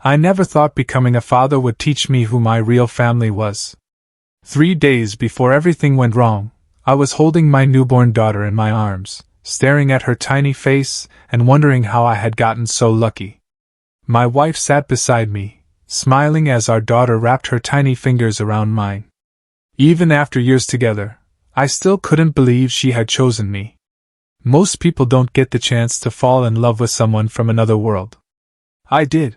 I never thought becoming a father would teach me who my real family was. 3 days before everything went wrong, I was holding my newborn daughter in my arms, staring at her tiny face and wondering how I had gotten so lucky. My wife sat beside me, smiling as our daughter wrapped her tiny fingers around mine. Even after years together, I still couldn't believe she had chosen me. Most people don't get the chance to fall in love with someone from another world. I did.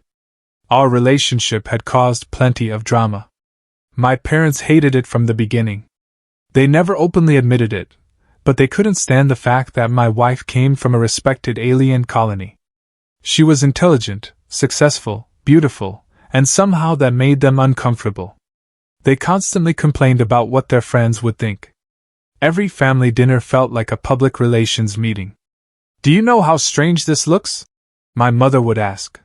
Our relationship had caused plenty of drama. My parents hated it from the beginning. They never openly admitted it, but they couldn't stand the fact that my wife came from a respected alien colony. She was intelligent, successful, beautiful, and somehow that made them uncomfortable. They constantly complained about what their friends would think. Every family dinner felt like a public relations meeting. "Do you know how strange this looks?" my mother would ask.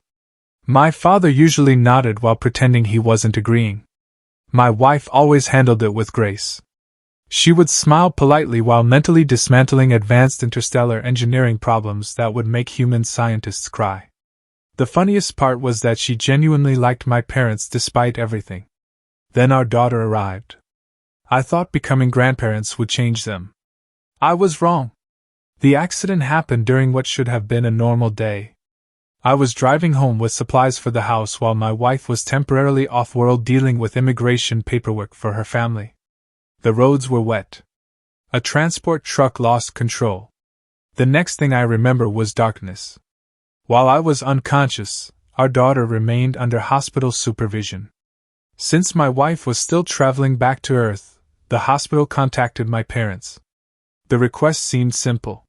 My father usually nodded while pretending he wasn't agreeing. My wife always handled it with grace. She would smile politely while mentally dismantling advanced interstellar engineering problems that would make human scientists cry. The funniest part was that she genuinely liked my parents despite everything. Then our daughter arrived. I thought becoming grandparents would change them. I was wrong. The accident happened during what should have been a normal day. I was driving home with supplies for the house while my wife was temporarily off-world dealing with immigration paperwork for her family. The roads were wet. A transport truck lost control. The next thing I remember was darkness. While I was unconscious, our daughter remained under hospital supervision. Since my wife was still traveling back to Earth, the hospital contacted my parents. The request seemed simple.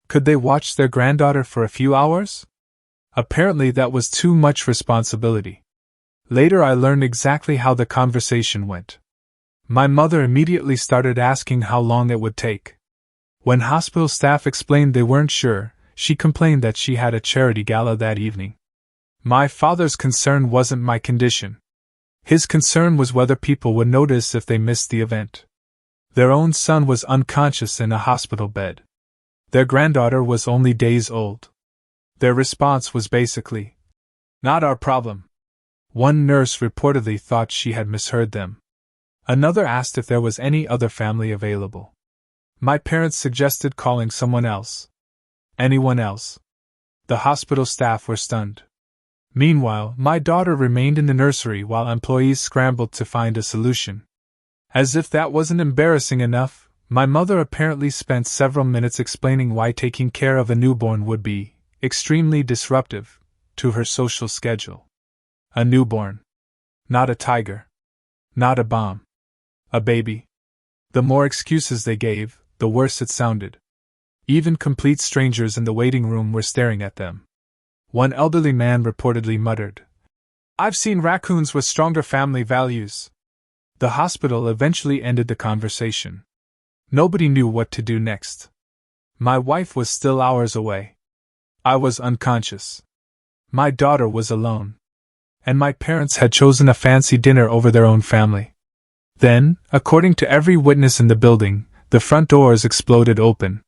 Could they watch their granddaughter for a few hours? Apparently that was too much responsibility. Later I learned exactly how the conversation went. My mother immediately started asking how long it would take. When hospital staff explained they weren't sure, she complained that she had a charity gala that evening. My father's concern wasn't my condition. His concern was whether people would notice if they missed the event. Their own son was unconscious in a hospital bed. Their granddaughter was only days old. Their response was basically, "Not our problem." One nurse reportedly thought she had misheard them. Another asked if there was any other family available. My parents suggested calling someone else. Anyone else? The hospital staff were stunned. Meanwhile, my daughter remained in the nursery while employees scrambled to find a solution. As if that wasn't embarrassing enough, my mother apparently spent several minutes explaining why taking care of a newborn would be extremely disruptive to her social schedule. A newborn. Not a tiger. Not a bomb. A baby. The more excuses they gave, the worse it sounded. Even complete strangers in the waiting room were staring at them. One elderly man reportedly muttered, "I've seen raccoons with stronger family values." The hospital eventually ended the conversation. Nobody knew what to do next. My wife was still hours away. I was unconscious. My daughter was alone. And my parents had chosen a fancy dinner over their own family. Then, according to every witness in the building, the front doors exploded open.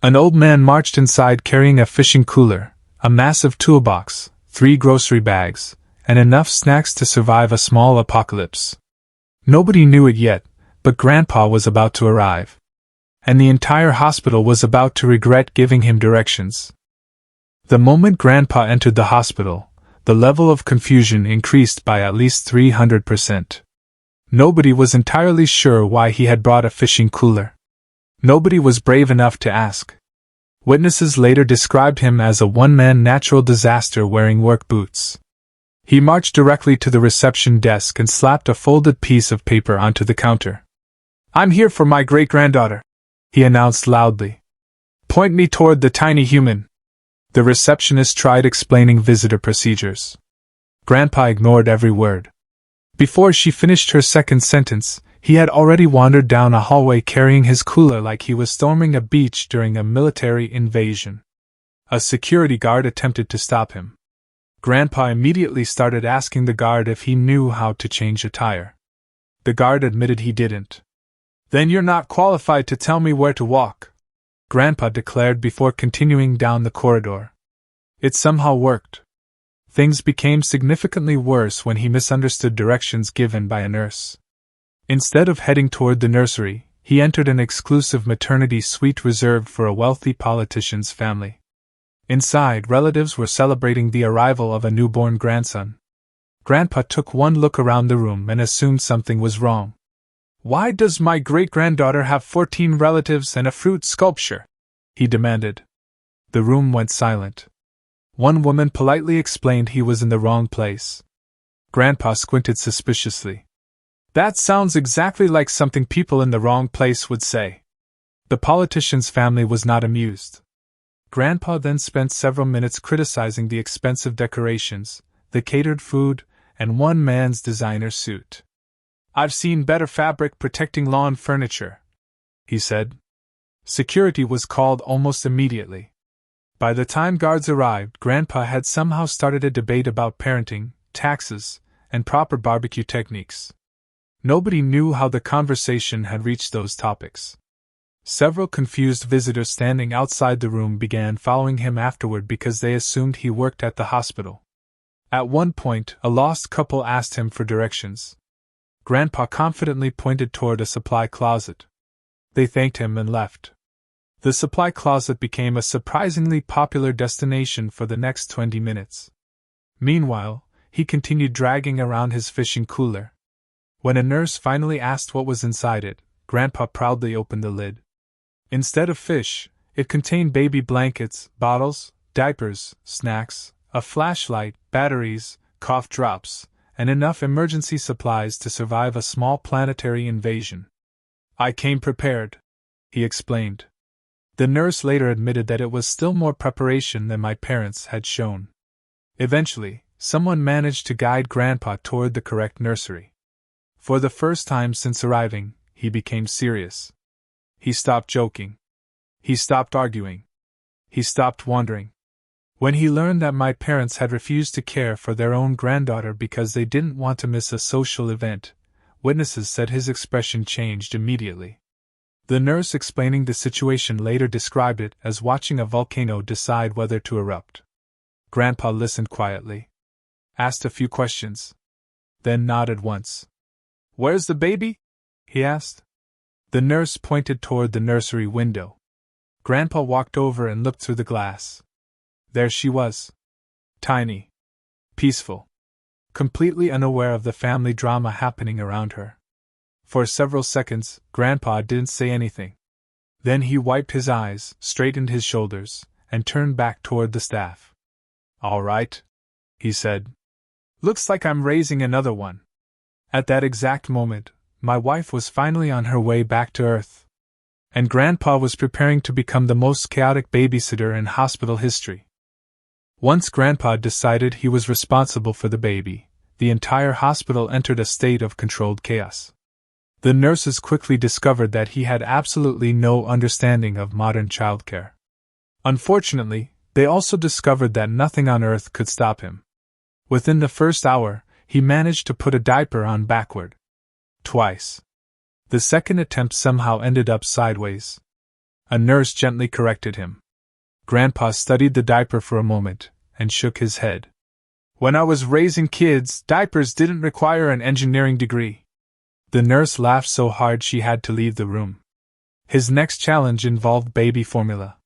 An old man marched inside carrying a fishing cooler, a massive toolbox, 3 grocery bags, and enough snacks to survive a small apocalypse. Nobody knew it yet, but Grandpa was about to arrive. And the entire hospital was about to regret giving him directions. The moment Grandpa entered the hospital, the level of confusion increased by at least 300%. Nobody was entirely sure why he had brought a fishing cooler. Nobody was brave enough to ask. Witnesses later described him as a one-man natural disaster wearing work boots. He marched directly to the reception desk and slapped a folded piece of paper onto the counter. "I'm here for my great-granddaughter," he announced loudly. "Point me toward the tiny human." The receptionist tried explaining visitor procedures. Grandpa ignored every word. Before she finished her second sentence, he had already wandered down a hallway carrying his cooler like he was storming a beach during a military invasion. A security guard attempted to stop him. Grandpa immediately started asking the guard if he knew how to change a tire. The guard admitted he didn't. "Then you're not qualified to tell me where to walk," Grandpa declared before continuing down the corridor. It somehow worked. Things became significantly worse when he misunderstood directions given by a nurse. Instead of heading toward the nursery, he entered an exclusive maternity suite reserved for a wealthy politician's family. Inside, relatives were celebrating the arrival of a newborn grandson. Grandpa took one look around the room and assumed something was wrong. "Why does my great-granddaughter have 14 relatives and a fruit sculpture?" he demanded. The room went silent. One woman politely explained he was in the wrong place. Grandpa squinted suspiciously. "That sounds exactly like something people in the wrong place would say." The politician's family was not amused. Grandpa then spent several minutes criticizing the expensive decorations, the catered food, and one man's designer suit. "I've seen better fabric protecting lawn furniture," he said. Security was called almost immediately. By the time guards arrived, Grandpa had somehow started a debate about parenting, taxes, and proper barbecue techniques. Nobody knew how the conversation had reached those topics. Several confused visitors standing outside the room began following him afterward because they assumed he worked at the hospital. At one point, a lost couple asked him for directions. Grandpa confidently pointed toward a supply closet. They thanked him and left. The supply closet became a surprisingly popular destination for the next 20 minutes. Meanwhile, he continued dragging around his fishing cooler. When a nurse finally asked what was inside it, Grandpa proudly opened the lid. Instead of fish, it contained baby blankets, bottles, diapers, snacks, a flashlight, batteries, cough drops, and enough emergency supplies to survive a small planetary invasion. "I came prepared," he explained. The nurse later admitted that it was still more preparation than my parents had shown. Eventually, someone managed to guide Grandpa toward the correct nursery. For the first time since arriving, he became serious. He stopped joking. He stopped arguing. He stopped wondering. When he learned that my parents had refused to care for their own granddaughter because they didn't want to miss a social event, witnesses said his expression changed immediately. The nurse explaining the situation later described it as watching a volcano decide whether to erupt. Grandpa listened quietly, asked a few questions, then nodded once. "Where's the baby?" he asked. The nurse pointed toward the nursery window. Grandpa walked over and looked through the glass. There she was. Tiny. Peaceful. Completely unaware of the family drama happening around her. For several seconds, Grandpa didn't say anything. Then he wiped his eyes, straightened his shoulders, and turned back toward the staff. "All right," he said. "Looks like I'm raising another one." At that exact moment, my wife was finally on her way back to Earth. And Grandpa was preparing to become the most chaotic babysitter in hospital history. Once Grandpa decided he was responsible for the baby, the entire hospital entered a state of controlled chaos. The nurses quickly discovered that he had absolutely no understanding of modern childcare. Unfortunately, they also discovered that nothing on Earth could stop him. Within the first hour, he managed to put a diaper on backward. Twice. The second attempt somehow ended up sideways. A nurse gently corrected him. Grandpa studied the diaper for a moment, and shook his head. "When I was raising kids, diapers didn't require an engineering degree." The nurse laughed so hard she had to leave the room. His next challenge involved baby formula.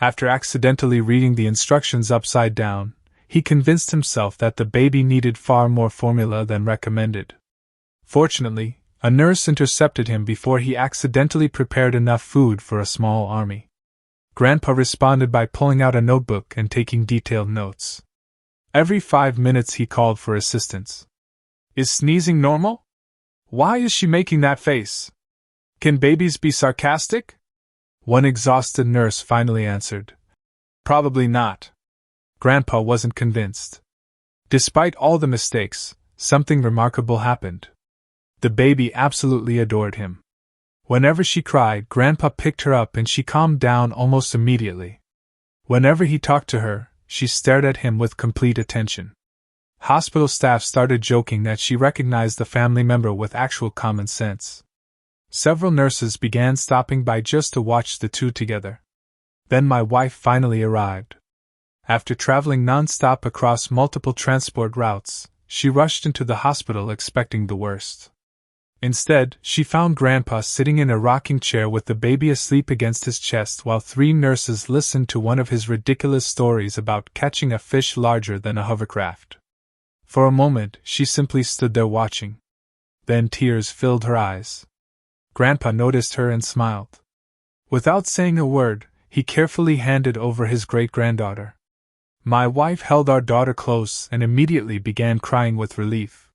After accidentally reading the instructions upside down, he convinced himself that the baby needed far more formula than recommended. Fortunately, a nurse intercepted him before he accidentally prepared enough food for a small army. Grandpa responded by pulling out a notebook and taking detailed notes. Every 5 minutes he called for assistance. "Is sneezing normal? Why is she making that face? Can babies be sarcastic?" One exhausted nurse finally answered. "Probably not." Grandpa wasn't convinced. Despite all the mistakes, something remarkable happened. The baby absolutely adored him. Whenever she cried, Grandpa picked her up and she calmed down almost immediately. Whenever he talked to her, she stared at him with complete attention. Hospital staff started joking that she recognized the family member with actual common sense. Several nurses began stopping by just to watch the two together. Then my wife finally arrived. After traveling non-stop across multiple transport routes, she rushed into the hospital expecting the worst. Instead, she found Grandpa sitting in a rocking chair with the baby asleep against his chest while 3 nurses listened to one of his ridiculous stories about catching a fish larger than a hovercraft. For a moment, she simply stood there watching. Then tears filled her eyes. Grandpa noticed her and smiled. Without saying a word, he carefully handed over his great-granddaughter. My wife held our daughter close and immediately began crying with relief.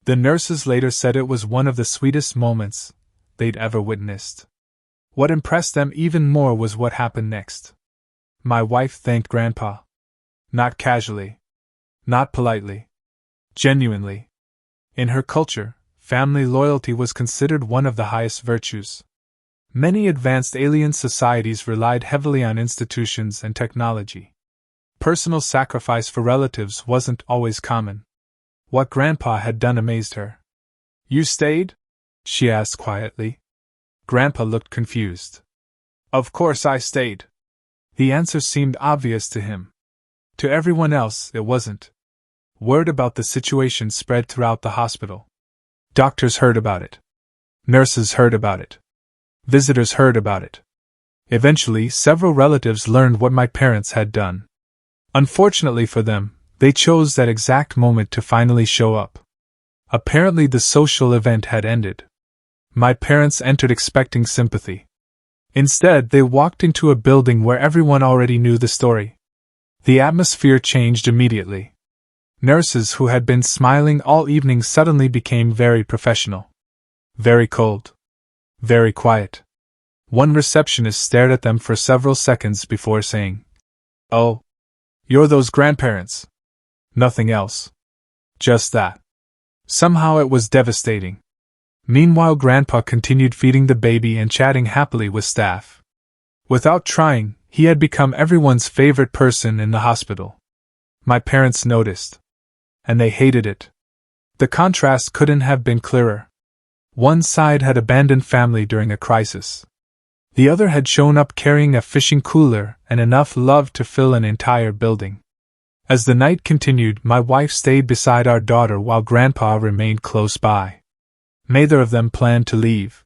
The nurses later said it was one of the sweetest moments they'd ever witnessed. What impressed them even more was what happened next. My wife thanked Grandpa. Not casually. Not politely. Genuinely. In her culture, family loyalty was considered one of the highest virtues. Many advanced alien societies relied heavily on institutions and technology. Personal sacrifice for relatives wasn't always common. What Grandpa had done amazed her. "You stayed?" she asked quietly. Grandpa looked confused. "Of course I stayed." The answer seemed obvious to him. To everyone else, it wasn't. Word about the situation spread throughout the hospital. Doctors heard about it. Nurses heard about it. Visitors heard about it. Eventually, several relatives learned what my parents had done. Unfortunately for them, they chose that exact moment to finally show up. Apparently, the social event had ended. My parents entered expecting sympathy. Instead, they walked into a building where everyone already knew the story. The atmosphere changed immediately. Nurses who had been smiling all evening suddenly became very professional. Very cold. Very quiet. One receptionist stared at them for several seconds before saying, "Oh, you're those grandparents." Nothing else. Just that. Somehow it was devastating. Meanwhile, Grandpa continued feeding the baby and chatting happily with staff. Without trying, he had become everyone's favorite person in the hospital. My parents noticed. And they hated it. The contrast couldn't have been clearer. One side had abandoned family during a crisis. The other had shown up carrying a fishing cooler and enough love to fill an entire building. As the night continued, my wife stayed beside our daughter while Grandpa remained close by. Neither of them planned to leave.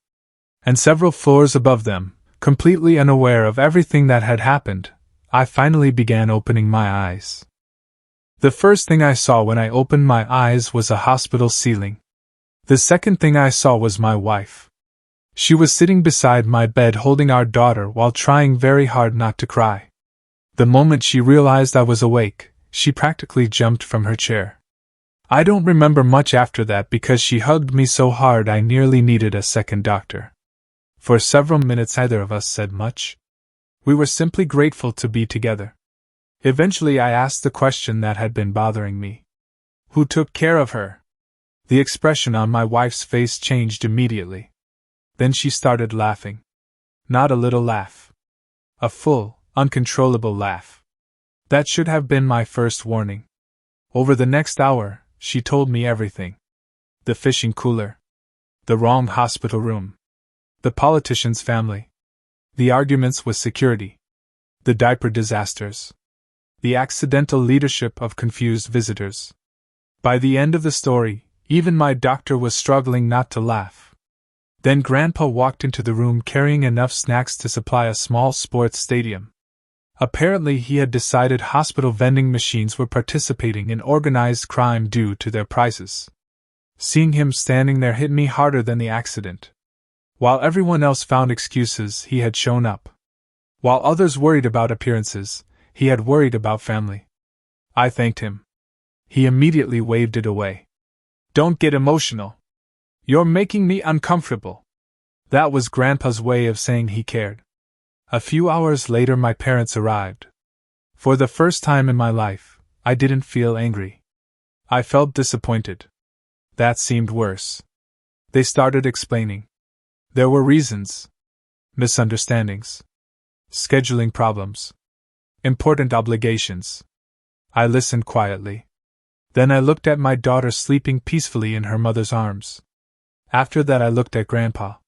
And several floors above them, completely unaware of everything that had happened, I finally began opening my eyes. The first thing I saw when I opened my eyes was a hospital ceiling. The second thing I saw was my wife. She was sitting beside my bed holding our daughter while trying very hard not to cry. The moment she realized I was awake, she practically jumped from her chair. I don't remember much after that because she hugged me so hard I nearly needed a second doctor. For several minutes neither of us said much. We were simply grateful to be together. Eventually I asked the question that had been bothering me. Who took care of her? The expression on my wife's face changed immediately. Then she started laughing. Not a little laugh. A full, uncontrollable laugh. That should have been my first warning. Over the next hour, she told me everything. The fishing cooler. The wrong hospital room. The politician's family. The arguments with security. The diaper disasters. The accidental leadership of confused visitors. By the end of the story, even my doctor was struggling not to laugh. Then Grandpa walked into the room carrying enough snacks to supply a small sports stadium. Apparently he had decided hospital vending machines were participating in organized crime due to their prices. Seeing him standing there hit me harder than the accident. While everyone else found excuses, he had shown up. While others worried about appearances, he had worried about family. I thanked him. He immediately waved it away. "Don't get emotional. You're making me uncomfortable." That was Grandpa's way of saying he cared. A few hours later my parents arrived. For the first time in my life, I didn't feel angry. I felt disappointed. That seemed worse. They started explaining. There were reasons. Misunderstandings. Scheduling problems. Important obligations. I listened quietly. Then I looked at my daughter sleeping peacefully in her mother's arms. After that I looked at Grandpa.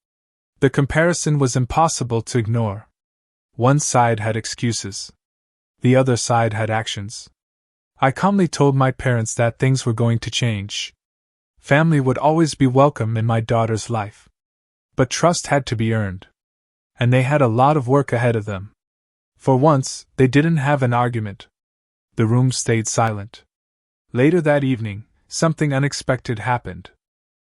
The comparison was impossible to ignore. One side had excuses. The other side had actions. I calmly told my parents that things were going to change. Family would always be welcome in my daughter's life. But trust had to be earned. And they had a lot of work ahead of them. For once, they didn't have an argument. The room stayed silent. Later that evening, something unexpected happened.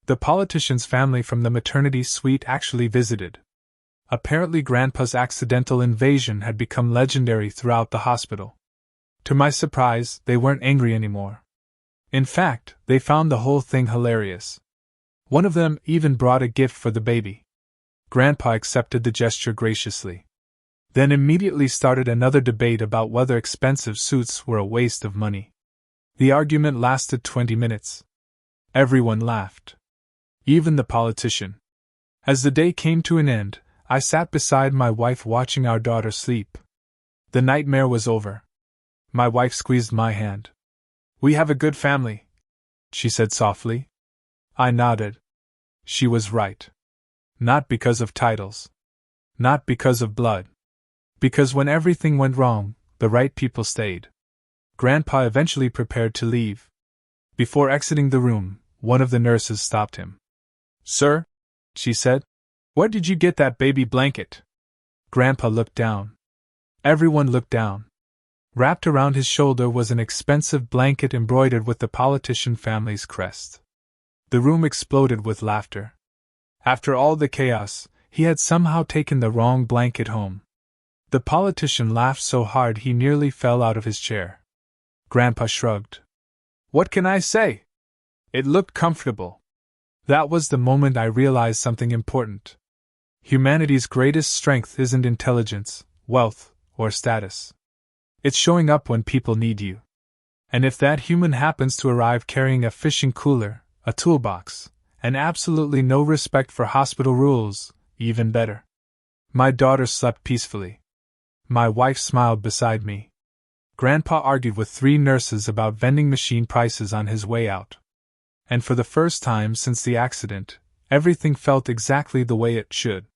The politician's family from the maternity suite actually visited. Apparently, Grandpa's accidental invasion had become legendary throughout the hospital. To my surprise, they weren't angry anymore. In fact, they found the whole thing hilarious. One of them even brought a gift for the baby. Grandpa accepted the gesture graciously. Then immediately started another debate about whether expensive suits were a waste of money. The argument lasted 20 minutes. Everyone laughed. Even the politician. As the day came to an end, I sat beside my wife watching our daughter sleep. The nightmare was over. My wife squeezed my hand. "We have a good family," she said softly. I nodded. She was right. Not because of titles. Not because of blood. Because when everything went wrong, the right people stayed. Grandpa eventually prepared to leave. Before exiting the room, one of the nurses stopped him. "Sir," she said, "where did you get that baby blanket?" Grandpa looked down. Everyone looked down. Wrapped around his shoulder was an expensive blanket embroidered with the politician family's crest. The room exploded with laughter. After all the chaos, he had somehow taken the wrong blanket home. The politician laughed so hard he nearly fell out of his chair. Grandpa shrugged. "What can I say? It looked comfortable." That was the moment I realized something important. Humanity's greatest strength isn't intelligence, wealth, or status. It's showing up when people need you. And if that human happens to arrive carrying a fishing cooler, a toolbox, and absolutely no respect for hospital rules, even better. My daughter slept peacefully. My wife smiled beside me. Grandpa argued with 3 nurses about vending machine prices on his way out. And for the first time since the accident, everything felt exactly the way it should.